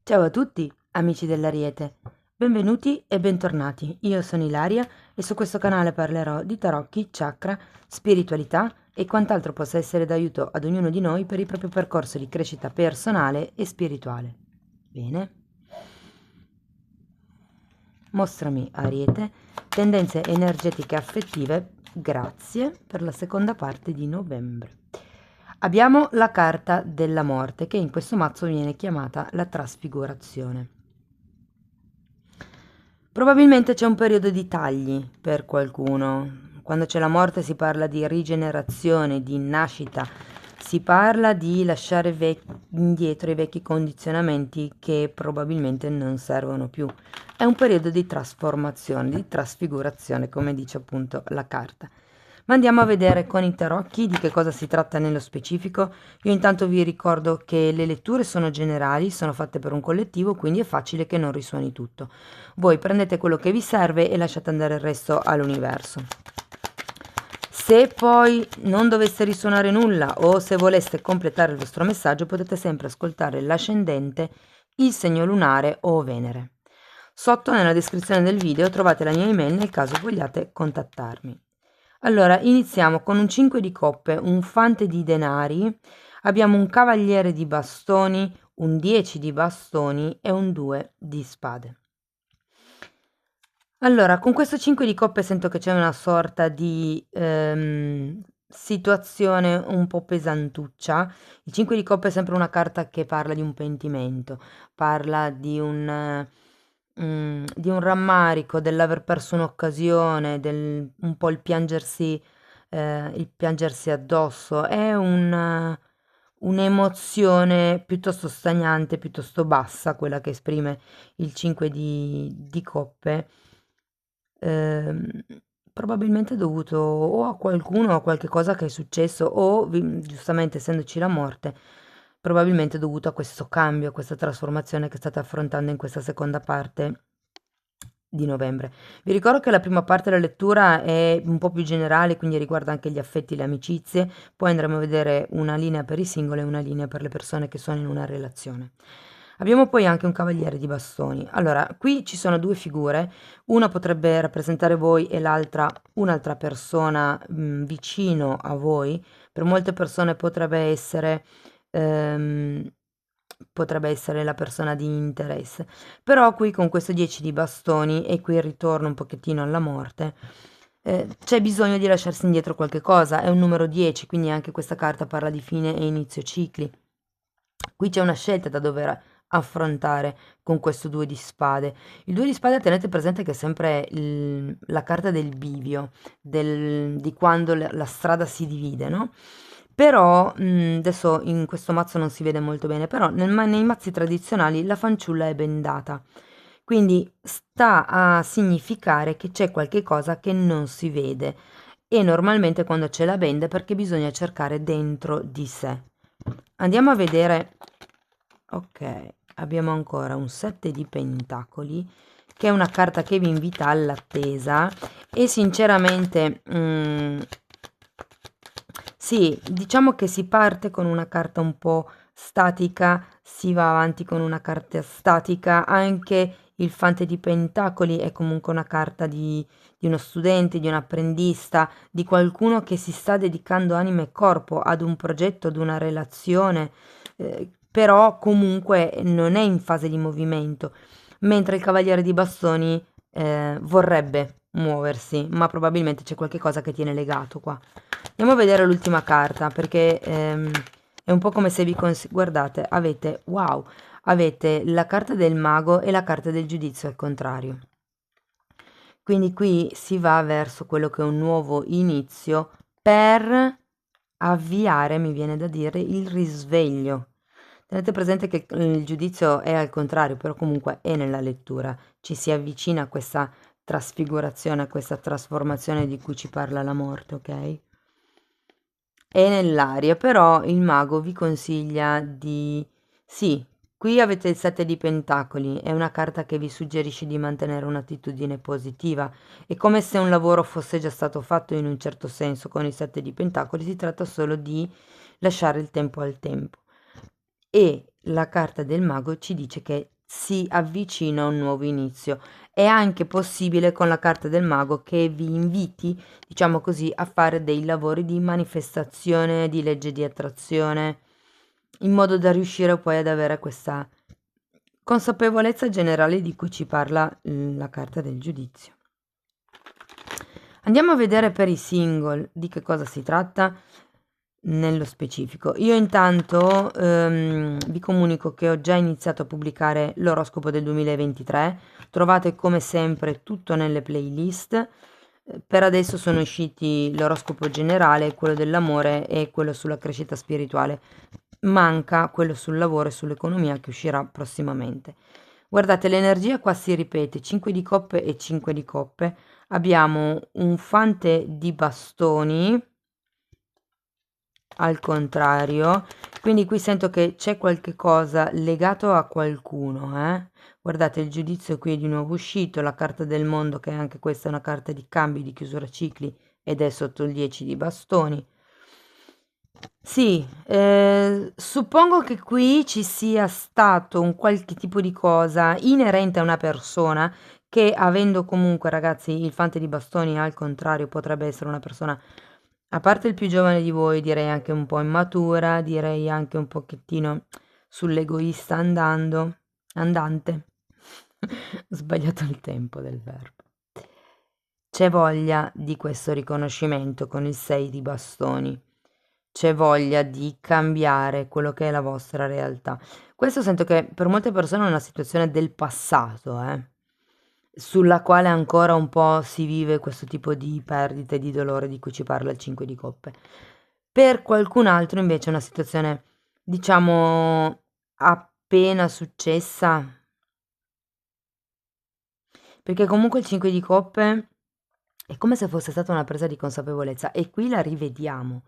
Ciao a tutti, amici dell'Ariete. Benvenuti e bentornati. Io sono Ilaria e su questo canale parlerò di tarocchi, chakra, spiritualità e quant'altro possa essere d'aiuto ad ognuno di noi per il proprio percorso di crescita personale e spirituale. Bene. Mostrami, Ariete, tendenze energetiche affettive, grazie, per la seconda parte di novembre. Abbiamo la carta della morte, che in questo mazzo viene chiamata la trasfigurazione. Probabilmente c'è un periodo di tagli per qualcuno. Quando c'è la morte si parla di rigenerazione, di nascita, si parla di lasciare indietro i vecchi condizionamenti che probabilmente non servono più. È un periodo di trasformazione, di trasfigurazione, come dice appunto la carta. Ma andiamo a vedere con i tarocchi di che cosa si tratta nello specifico. Io intanto vi ricordo che le letture sono generali, sono fatte per un collettivo, quindi è facile che non risuoni tutto. Voi prendete quello che vi serve e lasciate andare il resto all'universo. Se poi non dovesse risuonare nulla o se voleste completare il vostro messaggio, potete sempre ascoltare l'ascendente, il segno lunare o Venere. Sotto nella descrizione del video trovate la mia email nel caso vogliate contattarmi. Allora, iniziamo con un 5 di coppe, un fante di denari, abbiamo un cavaliere di bastoni, un 10 di bastoni e un 2 di spade. Allora, con questo 5 di coppe sento che c'è una sorta di situazione un po' pesantuccia. Il 5 di coppe è sempre una carta che parla di un pentimento, parla di un rammarico, dell'aver perso un'occasione, un po' il piangersi addosso. È un'emozione piuttosto stagnante, piuttosto bassa, quella che esprime il 5 di coppe, ehm, probabilmente dovuto o a qualcuno o a qualche cosa che è successo o, giustamente essendoci la morte, probabilmente dovuto a questo cambio, a questa trasformazione che state affrontando in questa seconda parte di novembre. Vi ricordo che la prima parte della lettura è un po' più generale, quindi riguarda anche gli affetti e le amicizie, poi andremo a vedere una linea per i singoli e una linea per le persone che sono in una relazione. Abbiamo poi anche un cavaliere di bastoni. Allora, qui ci sono due figure, una potrebbe rappresentare voi e l'altra un'altra persona vicino a voi. Per molte persone ehm, potrebbe essere la persona di interesse. Però qui con questo 10 di bastoni e qui il ritorno un pochettino alla morte, c'è bisogno di lasciarsi indietro qualche cosa, è un numero 10, quindi anche questa carta parla di fine e inizio cicli. Qui c'è una scelta da dover affrontare con questo 2 di spade. Il 2 di spade tenete presente che è sempre la carta del bivio, di quando la strada si divide, no? Però adesso in questo mazzo non si vede molto bene, però nei mazzi tradizionali la fanciulla è bendata. Quindi sta a significare che c'è qualche cosa che non si vede e normalmente quando c'è la benda è perché bisogna cercare dentro di sé. Andiamo a vedere. Ok, abbiamo ancora un 7 di pentacoli, che è una carta che vi invita all'attesa e sinceramente, sì, diciamo che si parte con una carta un po' statica, si va avanti con una carta statica, anche il fante di pentacoli è comunque una carta di uno studente, di un apprendista, di qualcuno che si sta dedicando anima e corpo ad un progetto, ad una relazione, però comunque non è in fase di movimento, mentre il cavaliere di bastoni vorrebbe muoversi, ma probabilmente c'è qualche cosa che tiene legato qua. Andiamo a vedere l'ultima carta perché è un po' come se guardate, wow, avete la carta del mago e la carta del giudizio al contrario. Quindi qui si va verso quello che è un nuovo inizio per avviare, mi viene da dire, il risveglio. Tenete presente che il giudizio è al contrario, però comunque è nella lettura, ci si avvicina a questa trasfigurazione, a questa trasformazione di cui ci parla la morte, ok? È nell'aria, però il mago vi consiglia di... Sì, qui avete il 7 di pentacoli, è una carta che vi suggerisce di mantenere un'attitudine positiva. È come se un lavoro fosse già stato fatto in un certo senso con il 7 di pentacoli, si tratta solo di lasciare il tempo al tempo. E la carta del mago ci dice che si avvicina a un nuovo inizio. È anche possibile con la carta del mago che vi inviti, diciamo così, a fare dei lavori di manifestazione, di legge di attrazione, in modo da riuscire poi ad avere questa consapevolezza generale di cui ci parla la carta del giudizio. Andiamo a vedere per i single di che cosa si tratta nello specifico. Io intanto vi comunico che ho già iniziato a pubblicare l'oroscopo del 2023, trovate come sempre tutto nelle playlist. Per adesso sono usciti l'oroscopo generale, quello dell'amore e quello sulla crescita spirituale. Manca quello sul lavoro e sull'economia che uscirà prossimamente. Guardate, l'energia qua si ripete, 5 di coppe e 5 di coppe. Abbiamo un fante di bastoni al contrario, quindi qui sento che c'è qualche cosa legato a qualcuno, eh? Guardate, il giudizio qui è di nuovo uscito, la carta del mondo, che anche questa è una carta di cambi, di chiusura cicli, ed è sotto il 10 di bastoni. Sì, suppongo che qui ci sia stato un qualche tipo di cosa inerente a una persona che, avendo comunque, ragazzi, il fante di bastoni al contrario, potrebbe essere una persona, a parte il più giovane di voi, direi anche un po' immatura, direi anche un pochettino sull'egoista andante. Ho sbagliato il tempo del verbo. C'è voglia di questo riconoscimento con il 6 di bastoni. C'è voglia di cambiare quello che è la vostra realtà. Questo sento che per molte persone è una situazione del passato, sulla quale ancora un po' si vive questo tipo di perdite, di dolore di cui ci parla il 5 di coppe. Per qualcun altro invece è una situazione, diciamo, appena successa, perché comunque il 5 di coppe è come se fosse stata una presa di consapevolezza e qui la rivediamo.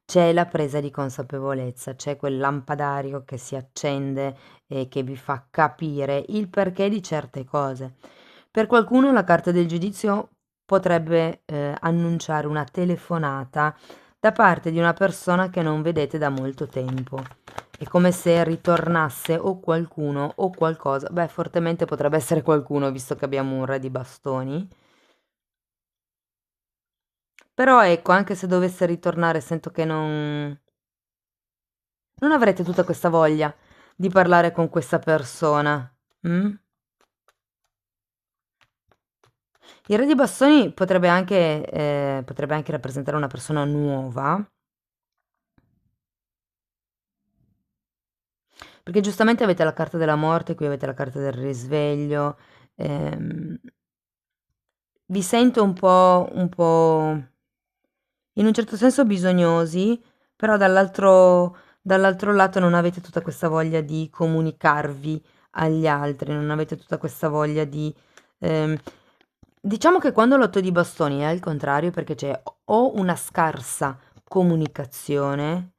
C'è la presa di consapevolezza, c'è quel lampadario che si accende e che vi fa capire il perché di certe cose. Per qualcuno la carta del giudizio potrebbe annunciare una telefonata da parte di una persona che non vedete da molto tempo. È come se ritornasse o qualcuno o qualcosa. Beh, fortemente potrebbe essere qualcuno, visto che abbiamo un re di bastoni. Però ecco, anche se dovesse ritornare, sento che non avrete tutta questa voglia di parlare con questa persona. Mm? Il re di bastoni potrebbe anche rappresentare una persona nuova, perché giustamente avete la carta della morte, qui avete la carta del risveglio. ehm, Vi sento in un certo senso bisognosi, però dall'altro lato non avete tutta questa voglia di comunicarvi agli altri, non avete tutta questa voglia di... ehm, diciamo che quando l'otto di bastoni è al contrario perché c'è o una scarsa comunicazione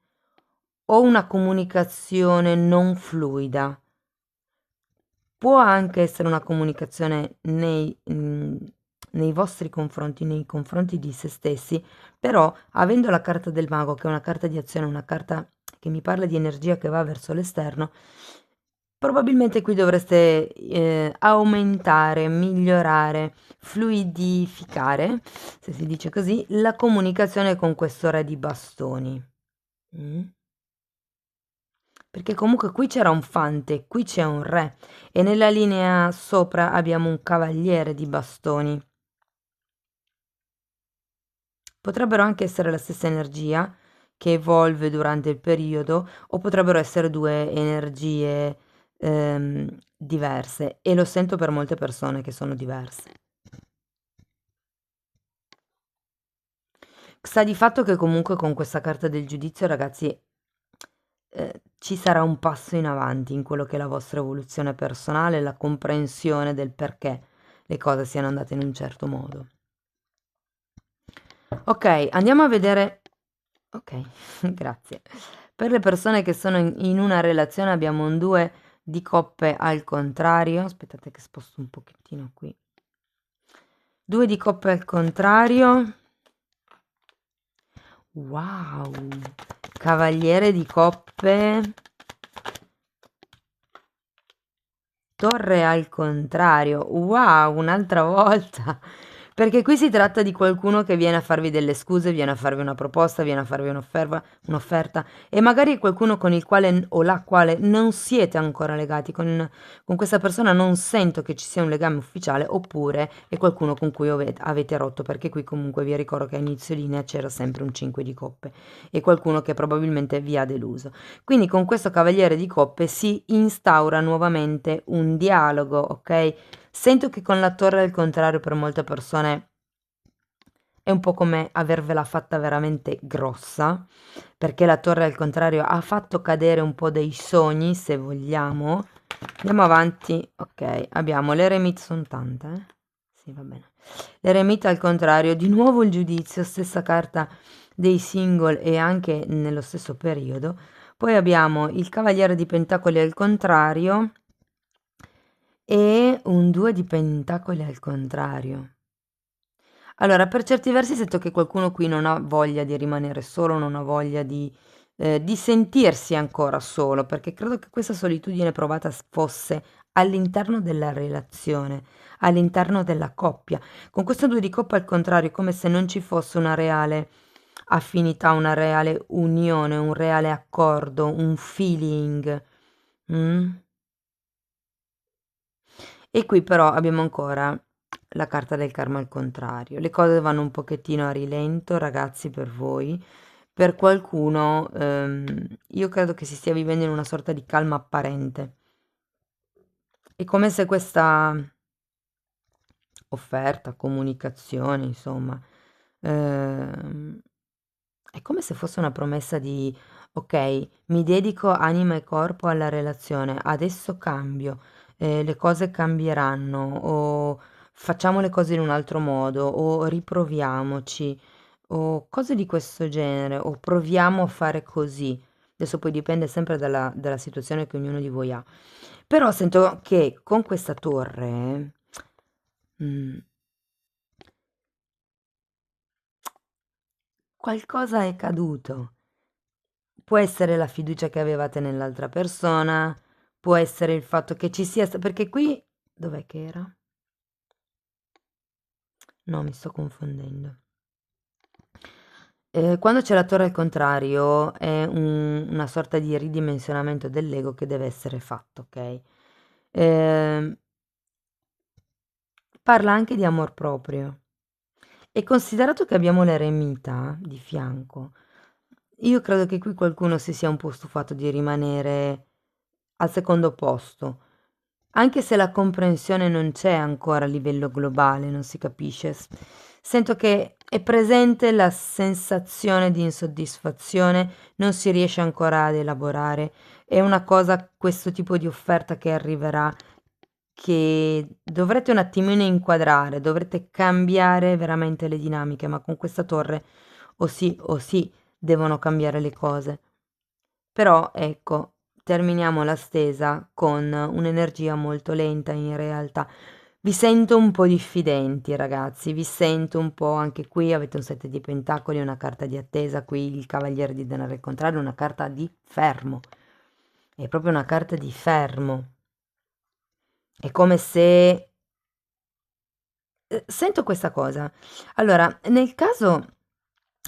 o una comunicazione non fluida. Può anche essere una comunicazione nei vostri confronti, nei confronti di se stessi, però avendo la carta del mago, che è una carta di azione, una carta che mi parla di energia che va verso l'esterno, probabilmente qui dovreste aumentare, migliorare, fluidificare, se si dice così, la comunicazione con questo re di bastoni. Mm? Perché comunque qui c'era un fante, qui c'è un re e nella linea sopra abbiamo un cavaliere di bastoni. Potrebbero anche essere la stessa energia che evolve durante il periodo o potrebbero essere due energie diverse e lo sento per molte persone che sono diverse. Sta di fatto che comunque con questa carta del giudizio, ragazzi, ci sarà un passo in avanti in quello che è la vostra evoluzione personale, la comprensione del perché le cose siano andate in un certo modo. Ok, andiamo a vedere. Ok, grazie. Per le persone che sono in una relazione abbiamo un 2 di coppe al contrario. Aspettate che sposto un pochettino qui. 2 di coppe al contrario. Wow, cavaliere di coppe. torre al contrario. Wow, un'altra volta. Perché qui si tratta di qualcuno che viene a farvi delle scuse, viene a farvi una proposta, viene a farvi un'offerta e magari è qualcuno con il quale o la quale non siete ancora legati. Con questa persona non sento che ci sia un legame ufficiale, oppure è qualcuno con cui avete rotto, perché qui comunque vi ricordo che a inizio linea c'era sempre un 5 di coppe e qualcuno che probabilmente vi ha deluso. Quindi con questo cavaliere di coppe si instaura nuovamente un dialogo, ok? Sento che con la torre al contrario per molte persone è un po' come avervela fatta veramente grossa, perché la torre al contrario ha fatto cadere un po' dei sogni, se vogliamo. Andiamo avanti, ok, abbiamo l'eremita, sono tante, Sì, va bene. L'eremita al contrario, di nuovo il giudizio, stessa carta dei single e anche nello stesso periodo. Poi abbiamo il cavaliere di pentacoli al contrario e un 2 di pentacoli al contrario. Allora, per certi versi sento che qualcuno qui non ha voglia di rimanere solo, non ha voglia di sentirsi ancora solo, perché credo che questa solitudine provata fosse all'interno della relazione, all'interno della coppia. Con questo 2 di coppa al contrario, è come se non ci fosse una reale affinità, una reale unione, un reale accordo, un feeling. Mm? E qui però abbiamo ancora la carta del karma al contrario. Le cose vanno un pochettino a rilento, ragazzi, per voi. Per qualcuno, io credo che si stia vivendo in una sorta di calma apparente. È come se questa offerta, comunicazione, insomma, ehm, è come se fosse una promessa di, ok, mi dedico anima e corpo alla relazione, adesso cambio, le cose cambieranno, o facciamo le cose in un altro modo, o riproviamoci, o cose di questo genere, o proviamo a fare così. Adesso poi dipende sempre dalla situazione che ognuno di voi ha. Però sento che con questa torre, mm, qualcosa è caduto. Può essere la fiducia che avevate nell'altra persona, può essere il fatto che ci sia perché qui dov'è che era? No, mi sto confondendo. Quando c'è la torre al contrario è una sorta di ridimensionamento dell'ego che deve essere fatto, ok? Ehm, Parla anche di amor proprio. E considerato che abbiamo l'eremita di fianco, io credo che qui qualcuno si sia un po' stufato di rimanere al secondo posto, anche se la comprensione non c'è ancora a livello globale, non si capisce. Sento che è presente la sensazione di insoddisfazione, non si riesce ancora ad elaborare. È una cosa, questo tipo di offerta che arriverà, che dovrete un attimino inquadrare, dovrete cambiare veramente le dinamiche, ma con questa torre o sì devono cambiare le cose. Però ecco, terminiamo la stesa con un'energia molto lenta in realtà. Vi sento un po' diffidenti, ragazzi, vi sento un po', anche qui avete un 7 di pentacoli, una carta di attesa, qui il cavaliere di denaro al contrario, una carta di fermo. È proprio una carta di fermo. È come se sento questa cosa. Allora, nel caso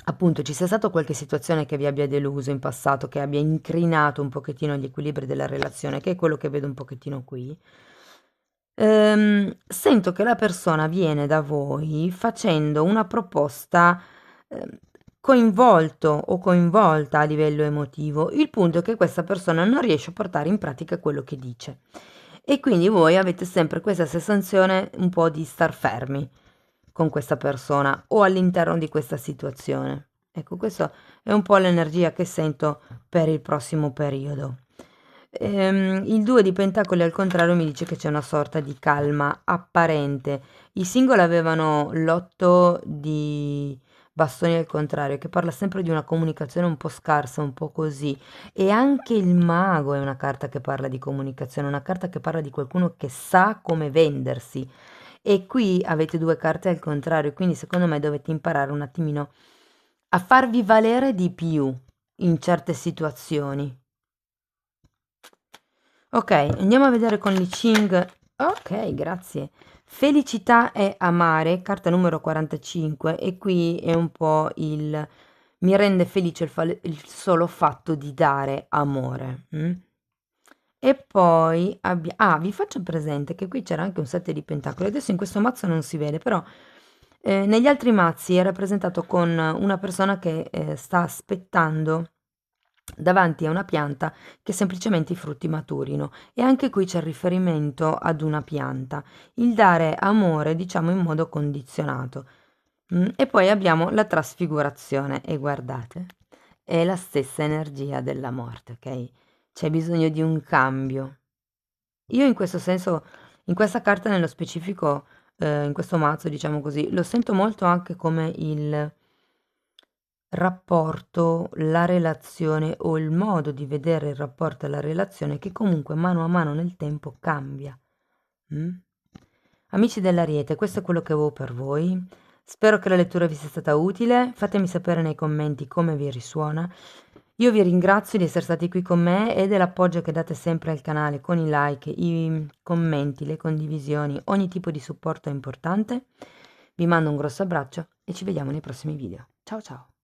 appunto ci sia stato qualche situazione che vi abbia deluso in passato, che abbia incrinato un pochettino gli equilibri della relazione, che è quello che vedo un pochettino qui, sento che la persona viene da voi facendo una proposta, ehm, coinvolto o coinvolta a livello emotivo. Il punto è che questa persona non riesce a portare in pratica quello che dice. E quindi voi avete sempre questa sensazione un po' di star fermi con questa persona o all'interno di questa situazione. Ecco, questa è un po' l'energia che sento per il prossimo periodo. Il 2 di pentacoli al contrario mi dice che c'è una sorta di calma apparente. I single avevano l'8 di bastoni al contrario, che parla sempre di una comunicazione un po' scarsa, un po' così. E anche il mago è una carta che parla di comunicazione, una carta che parla di qualcuno che sa come vendersi. E qui avete due carte al contrario, quindi secondo me dovete imparare un attimino a farvi valere di più in certe situazioni. Ok, andiamo a vedere con l'I Ching. Ok, grazie. Felicità è amare, carta numero 45, e qui è un po' il mi rende felice il solo fatto di dare amore. E poi vi faccio presente che qui c'era anche un 7 di pentacoli. Adesso in questo mazzo non si vede, però negli altri mazzi è rappresentato con una persona che sta aspettando davanti a una pianta che semplicemente i frutti maturino, e anche qui c'è il riferimento ad una pianta, il dare amore, diciamo, in modo condizionato. E poi abbiamo la trasfigurazione, e guardate, è la stessa energia della morte, ok? C'è bisogno di un cambio. Io in questo senso, in questa carta nello specifico, in questo mazzo, diciamo così, lo sento molto anche come il rapporto, la relazione o il modo di vedere il rapporto e la relazione che comunque mano a mano nel tempo cambia. Mm? Amici dell'Ariete, questo è quello che avevo per voi. Spero che la lettura vi sia stata utile. Fatemi sapere nei commenti come vi risuona. Io vi ringrazio di essere stati qui con me e dell'appoggio che date sempre al canale con i like, i commenti, le condivisioni, ogni tipo di supporto è importante. Vi mando un grosso abbraccio e ci vediamo nei prossimi video. Ciao ciao!